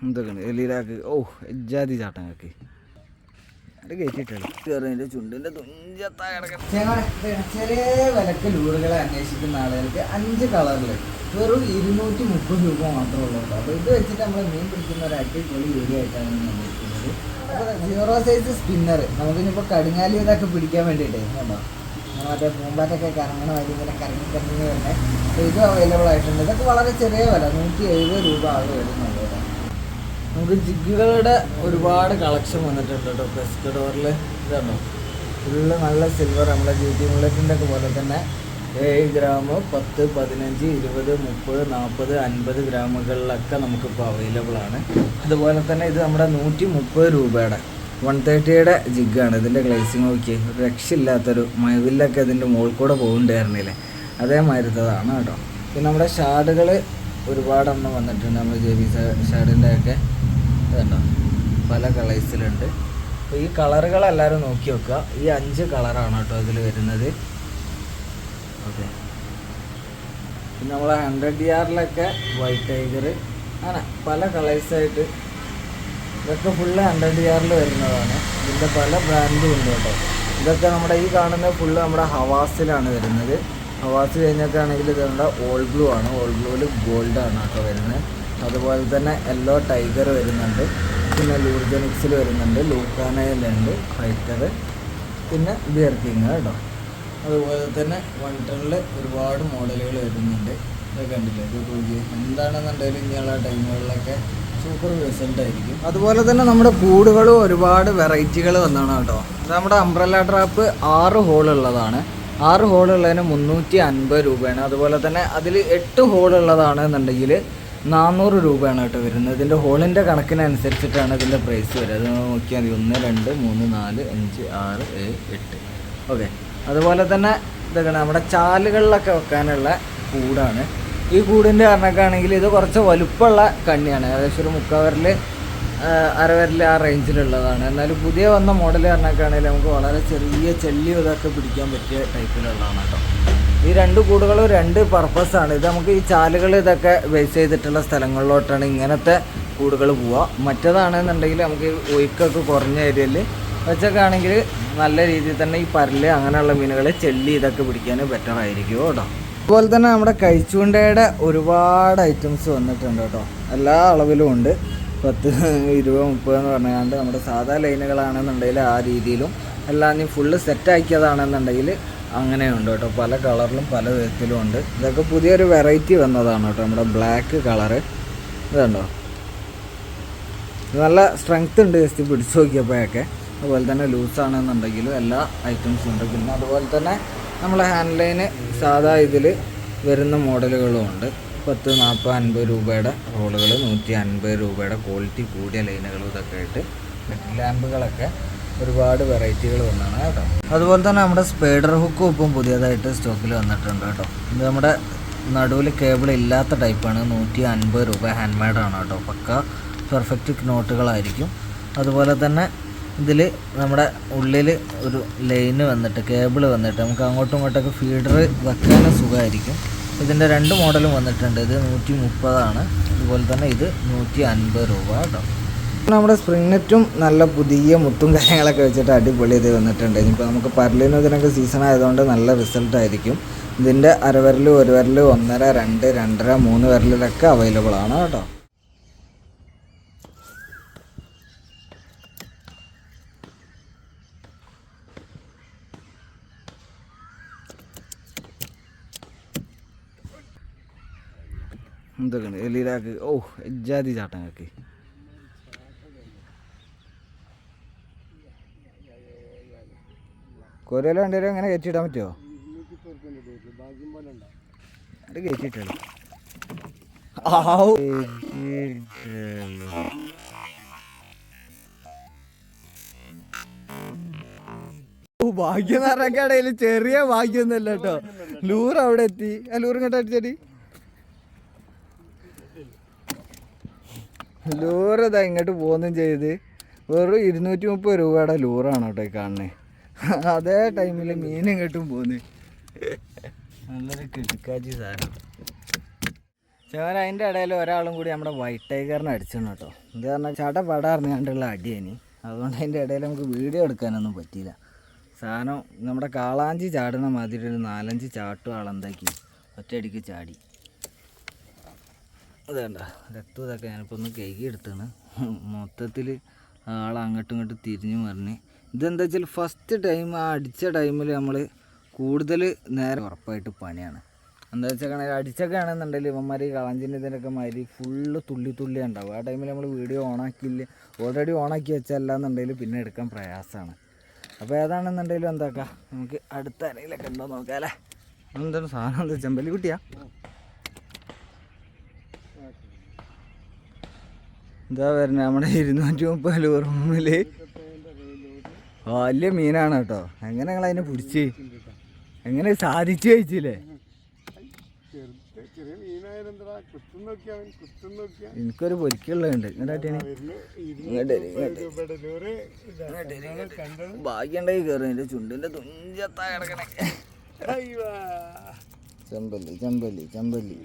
എന്തൊക്കെയുണ്ട് എലിയിലാക്ക്. ഓ ജാതി ചാട്ടങ്ങൾക്ക് അത് കയറ്റിയിട്ടാണ് കയറിൻ്റെ ചുണ്ടിൻ്റെ തുഞ്ചത്തായി കിടക്കുന്നത്. ചെറിയ വിലക്ക് ലൂറുകളെ അന്വേഷിക്കുന്ന ആളുകൾക്ക് 5 കളറിൽ വെറും 230 രൂപ മാത്രമേ ഉള്ളൂ. അപ്പോൾ ഇത് വെച്ചിട്ട് നമ്മൾ മീൻ പിടിക്കുന്ന ഒരു അടിപൊളി വീഡിയോ ആയിട്ടാണ് വന്നിരിക്കുന്നത്. അപ്പോൾ 0 സൈസ് സ്പിന്നർ നമുക്കിനിപ്പോൾ കടുങ്ങാലി ഇതൊക്കെ പിടിക്കാൻ വേണ്ടിയിട്ടേ കേട്ടോ, മറ്റേ പൂമ്പാറ്റൊക്കെ കറങ്ങണ വഴി ഇങ്ങനെ കറങ്ങി വരുന്നത്. അപ്പോൾ ഇതും അവൈലബിൾ ആയിട്ടുണ്ട്. ഇതൊക്കെ വളരെ ചെറിയ വില 170 രൂപ ആകെ വരുന്നുണ്ട്. നമുക്ക് ജിഗുകളുടെ ഒരുപാട് കളക്ഷൻ വന്നിട്ടുണ്ട് കേട്ടോ. പെസ്കഡോറിൽ ഇതാണോ ഫുള്ള് നല്ല സിൽവർ, നമ്മളെ ജ്യൂട്ടി മുള്ളറ്റിൻ്റെ ഒക്കെ പോലെ തന്നെ 7 ഗ്രാം, 10, 15, 20, 30, 40, 50 ഗ്രാമുകളിലൊക്കെ നമുക്കിപ്പോൾ അവൈലബിൾ ആണ്. അതുപോലെ തന്നെ ഇത് നമ്മുടെ 130 രൂപയുടെ 130യുടെ ജിഗാണ്. ഇതിൻ്റെ ഗ്ലേസിങ് നോക്കി ഒരു രക്ഷയില്ലാത്തൊരു മഴവില്ലൊക്കെ ഇതിൻ്റെ മുകളിൽ കൂടെ പോകുന്നുണ്ടായിരുന്നില്ലേ, അതേമാതിരിത്തതാണ് കേട്ടോ. പിന്നെ നമ്മുടെ ഷാഡുകൾ ഒരുപാടെണ്ണം വന്നിട്ടുണ്ട്. നമ്മൾ JB ഷാഡിൻ്റെ ഒക്കെ ഇതുണ്ടോ പല കളേഴ്സിലുണ്ട്. അപ്പോൾ ഈ കളറുകളെല്ലാവരും നോക്കി വെക്കുക. ഈ 5 കളറാണ് കേട്ടോ അതിൽ വരുന്നത്. ഓക്കെ, പിന്നെ നമ്മളെ 100 വൈറ്റ് ടൈഗർ, അങ്ങനെ പല കളേഴ്സായിട്ട് ഇതൊക്കെ ഫുള്ള് 100 വരുന്നതാണ്. ഇതിൻ്റെ പല ബ്രാൻഡും ഉണ്ട് കേട്ടോ. ഇതൊക്കെ നമ്മുടെ ഈ കാണുന്ന ഫുള്ള് നമ്മുടെ ഹവാസിലാണ് വരുന്നത്. ഹവാസ് കഴിഞ്ഞൊക്കെ ആണെങ്കിൽ ഇത് നമ്മുടെ ഓൾ ബ്ലൂ ആണ്. ഓൾ ബ്ലൂവിൽ ഗോൾഡാണ് കേട്ടോ വരുന്നത്. അതുപോലെ തന്നെ യെല്ലോ ടൈഗർ വരുന്നുണ്ട്, പിന്നെ ലൂർജനിക്സിൽ വരുന്നുണ്ട്, ലൂക്കാനയിലുണ്ട് ഫൈറ്റർ, പിന്നെ ബിയർ കിങ് കേട്ടോ. അതുപോലെ തന്നെ 1 ടണ്ണിൽ ഒരുപാട് മോഡലുകൾ വരുന്നുണ്ട്. ഇതൊക്കെ കണ്ടില്ലേ, ഇത് എന്താണെന്നുണ്ടെങ്കിലും ഇങ്ങനെയുള്ള ടൈമുകളിലൊക്കെ സൂപ്പർ റിസൾട്ട് ആയിരിക്കും. അതുപോലെ തന്നെ നമ്മുടെ കൂടുകളും ഒരുപാട് വെറൈറ്റികൾ വന്നതാണ് കേട്ടോ. ഇത് നമ്മുടെ അംബ്രല്ല ട്രാപ്പ് 6 ഹോളുള്ളതാണ്. 6 ഹോളുള്ളതിന് 350 രൂപയാണ്. അതുപോലെ തന്നെ അതിൽ 8 ഹോളുള്ളതാണെന്നുണ്ടെങ്കിൽ 400 രൂപയാണ് കേട്ടോ വരുന്നത്. ഇതിൻ്റെ ഹോളിൻ്റെ കണക്കിനനുസരിച്ചിട്ടാണ് ഇതിൻ്റെ പ്രൈസ് വരിക. അത് നോക്കിയാൽ മതി. 1, 2, 3, 4, 5, 6, 7, 8. ഓക്കെ, അതുപോലെ തന്നെ ഇതൊക്കെ നമ്മുടെ ചാലുകളിലൊക്കെ വെക്കാനുള്ള കൂടാണ്. ഈ കൂടിൻ്റെ കാരണമൊക്കെയാണെങ്കിൽ ഇത് കുറച്ച് വലുപ്പമുള്ള കണ്ണിയാണ്. ഏകദേശം ഒരു 3/4 വിരൽ, 1/2 വിരൽ ആ റേഞ്ചിലുള്ളതാണ്. എന്നാലും പുതിയ വന്ന മോഡൽ കാരണമൊക്കെയാണെങ്കിൽ നമുക്ക് വളരെ ചെറിയ ചെല്ലി ഇതൊക്കെ പിടിക്കാൻ പറ്റിയ ടൈപ്പിലുള്ളതാണ് കേട്ടോ. ഈ 2 കൂടുകളും 2 പർപ്പസാണ്. ഇത് നമുക്ക് ഈ ചാലുകൾ ഇതൊക്കെ ബേസ് ചെയ്തിട്ടുള്ള സ്ഥലങ്ങളിലോട്ടാണ് ഇങ്ങനത്തെ കൂടുകൾ പോവുക. മറ്റേതാണെന്നുണ്ടെങ്കിൽ നമുക്ക് ഒഴുക്കൊക്കെ കുറഞ്ഞ ഏരിയയിൽ വെച്ചൊക്കെ ആണെങ്കിൽ നല്ല രീതിയിൽ തന്നെ ഈ പരല് അങ്ങനെയുള്ള മീനുകൾ ചെല്ലി ഇതൊക്കെ പിടിക്കാൻ ബെറ്റർ ആയിരിക്കും കേട്ടോ. അതുപോലെ തന്നെ നമ്മുടെ കഴിച്ചുകൊണ്ടയുടെ ഒരുപാട് ഐറ്റംസ് വന്നിട്ടുണ്ട് കേട്ടോ. എല്ലാ അളവിലും ഉണ്ട്. 10, 20, 30 എന്ന് പറഞ്ഞാണ്ട് നമ്മുടെ സാധാ ലൈനുകളാണെന്നുണ്ടെങ്കിൽ ആ രീതിയിലും, എല്ലാം നീ ഫുള്ള് സെറ്റാക്കിയതാണെന്നുണ്ടെങ്കിൽ അങ്ങനെയുണ്ട് കേട്ടോ. പല കളറിലും പല വിധത്തിലും ഉണ്ട്. ഇതൊക്കെ പുതിയൊരു വെറൈറ്റി വന്നതാണ് കേട്ടോ. നമ്മുടെ ബ്ലാക്ക് കളറ് ഇതുണ്ടോ, നല്ല സ്ട്രെങ്ത് ഉണ്ട് ജസ്റ്റ് പിടിച്ച് നോക്കിയപ്പോഴൊക്കെ. അതുപോലെ തന്നെ ലൂസാണെന്നുണ്ടെങ്കിലും എല്ലാ ഐറ്റംസും ഉണ്ട്. പിന്നെ അതുപോലെ തന്നെ നമ്മളെ ഹാൻഡ് ലൈന് സാധാ ഇതിൽ വരുന്ന മോഡലുകളും ഉണ്ട്. 10, 40, 50 രൂപയുടെ റോളുകൾ, 150 രൂപയുടെ ക്വാളിറ്റി കൂടിയ ലൈനുകളും ഇതൊക്കെ ആയിട്ട് ലാമ്പുകളൊക്കെ ഒരുപാട് വെറൈറ്റികൾ വന്നാണ് കേട്ടോ. അതുപോലെ തന്നെ നമ്മുടെ സ്പൈഡർ ഹുക്കും ഇപ്പം പുതിയതായിട്ട് സ്റ്റോക്കിൽ വന്നിട്ടുണ്ട് കേട്ടോ. ഇത് നമ്മുടെ നടുവിൽ കേബിൾ ഇല്ലാത്ത ടൈപ്പാണ്. 150 രൂപ ഹാൻഡ് മെയ്ഡാണ് കേട്ടോ. പക്ക പെർഫെക്റ്റ് നോട്ടുകളായിരിക്കും. അതുപോലെ തന്നെ ഇതിൽ നമ്മുടെ ഉള്ളിൽ ഒരു ലൈന് വന്നിട്ട് കേബിൾ വന്നിട്ട് നമുക്ക് അങ്ങോട്ടും ഇങ്ങോട്ടൊക്കെ ഫീഡർ വെക്കാനും സുഖമായിരിക്കും. ഇതിൻ്റെ 2 മോഡലും വന്നിട്ടുണ്ട്. ഇത് 130 അതുപോലെ തന്നെ ഇത് 150 രൂപ കേട്ടോ. നമ്മുടെ സ്പ്രിംഗ് നെറ്റും നല്ല പുതിയ മുത്തും കാര്യങ്ങളൊക്കെ വെച്ചിട്ട് അടിപൊളി ഇത് വന്നിട്ടുണ്ട്. ഇനിയിപ്പോൾ നമുക്ക് പരലിനും ഇതിനൊക്കെ സീസൺ ആയതുകൊണ്ട് നല്ല റിസൾട്ടായിരിക്കും. ഇതിൻ്റെ 1/2 വിരൽ, 1 വിരൽ, 1.5, 2, 2.5, 3 വിരലിലൊക്കെ അവൈലബിൾ ആണ് കേട്ടോ. എന്തൊക്കെയുണ്ട് എലിയിലാക്ക്. ഓ ജാതി ചാട്ടങ്ങൾക്ക് കൊരയില വണ്ടിയിൽ അങ്ങനെ കയറ്റിയിടാൻ പറ്റുമോ? അത് കയറ്റിയിട്ടാണ്. ഭാഗ്യം എന്ന് പറഞ്ഞ ഇടയിൽ ചെറിയ ഭാഗ്യമൊന്നുമല്ല കേട്ടോ. ലൂർ അവിടെ എത്തി. ആ ലൂർ ഇങ്ങോട്ട് അടിച്ചടി. ലൂറ് ഇതാ ഇങ്ങോട്ട് പോകുന്നും ചെയ്ത് വെറും 230 രൂപയുടെ ലൂറാണ് കേട്ടോ ഈ കാണുന്നത്. അതേ ടൈമിൽ മീൻ ഇങ്ങോട്ടും പോകുന്നത്. നല്ലൊരു കിടക്കാച്ചി സാധനം. ചോര അതിൻ്റെ ഇടയിൽ ഒരാളും കൂടി നമ്മുടെ വൈറ്റ് ടൈഗറിനെ അടിച്ചിരുന്നു കേട്ടോ. ഇത് പറഞ്ഞാൽ ചടപടാറിഞ്ഞാണ്ടുള്ള അടിയേനി. അതുകൊണ്ട് അതിൻ്റെ ഇടയിൽ നമുക്ക് വീഡിയോ എടുക്കാനൊന്നും പറ്റിയില്ല. സാധനം നമ്മുടെ കാളാഞ്ചി ചാടുന്ന മാതിരി ഒരു 4-5 ചാട്ടും ആളെന്താക്കി ഒറ്റയടിക്ക് ചാടി. അതേണ്ട രക്തം ഇതൊക്കെ ഞാനിപ്പോൾ ഒന്ന് കഴുകി എടുത്താണ്. മൊത്തത്തിൽ ആൾ അങ്ങോട്ടും ഇങ്ങോട്ടും തിരിഞ്ഞു പറഞ്ഞ് ഇതെന്താ വെച്ചാൽ ഫസ്റ്റ് ടൈം ആ അടിച്ച ടൈമിൽ നമ്മൾ കൂടുതൽ നേരം ഉറപ്പായിട്ട് പണിയാണ്. എന്താ വെച്ചാൽ അടിച്ചൊക്കെ ആണെന്നുണ്ടെങ്കിൽ ഇവന്മാർ കളഞ്ചിൻ്റെ ഇതിനൊക്കെ മാതിരി ഫുള്ള് തുള്ളി ഉണ്ടാവും. ആ ടൈമിൽ നമ്മൾ വീഡിയോ ഓണാക്കിയില്ല, ഓൾറെഡി ഓണാക്കി വെച്ചല്ലാന്നുണ്ടെങ്കിൽ പിന്നെ എടുക്കാൻ പ്രയാസമാണ്. അപ്പോൾ ഏതാണെന്നുണ്ടെങ്കിലും എന്താക്കാം, നമുക്ക് അടുത്ത അരയിലൊക്കെ ഉണ്ടോ നോക്കാം അല്ലേ. എന്താണ് സാധനം? എന്താ ചെമ്പല്ലി കുട്ടിയാ? എന്താ വരുന്നത് നമ്മുടെ 230 റൂമിൽ വലിയ മീനാണ് കേട്ടോ. എങ്ങനെ നിങ്ങൾ അതിനെ പിടിച്ച് എങ്ങനെ സാധിച്ചു കഴിച്ചില്ലേ? എനിക്കൊരു പൊരിക്കുള്ളതുണ്ട്. ഭാഗ്യണ്ടായി കയറി എൻ്റെ ചുണ്ടിൻ്റെ തുഞ്ചത്താ കിടക്കണേ. ചെമ്പല്ലി ചെമ്പല്ലി ചെമ്പല്ലി